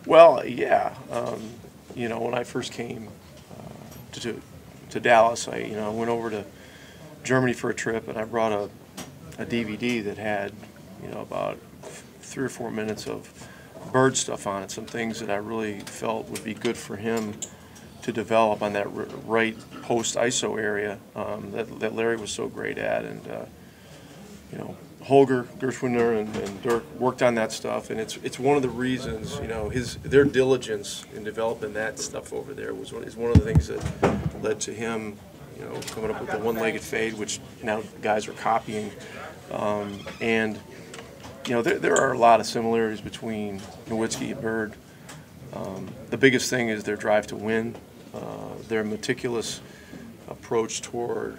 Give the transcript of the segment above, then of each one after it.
Well, yeah. You know, when I first came to Dallas, I went over to Germany for a trip, and I brought a DVD that had about 3 or 4 minutes of Bird stuff on it, some things that I really felt would be good for him to develop on that right post ISO area that Larry was so great at, and Holger Gershwiner and Dirk worked on that stuff, and it's one of the reasons their diligence in developing that stuff over there is one of the things that led to him coming up with the one-legged fade, which now guys are copying, and there are a lot of similarities between Nowitzki and Bird. The biggest thing is their drive to win, their meticulous approach toward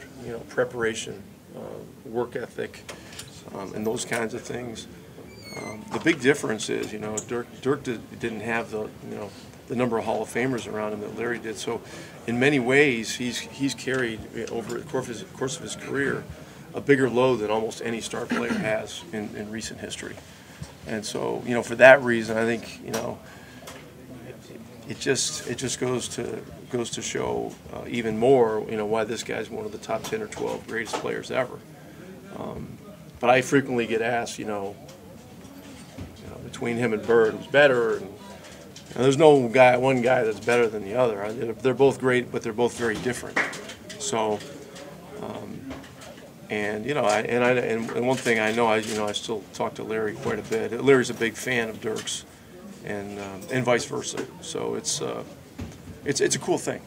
preparation, work ethic, and those kinds of things. The big difference is Dirk didn't have the number of Hall of Famers around him that Larry did. So in many ways he's carried over the course of his career a bigger load than almost any star player has in recent history. And so for that reason, I think it just goes to show even more why this guy's one of the top 10 or 12 greatest players ever. But I frequently get asked, between him and Bird, who's better, and there's no one guy that's better than the other. They're both great, but they're both very different. So, and one thing I know, I still talk to Larry quite a bit. Larry's a big fan of Dirk's, and vice versa. So it's a cool thing.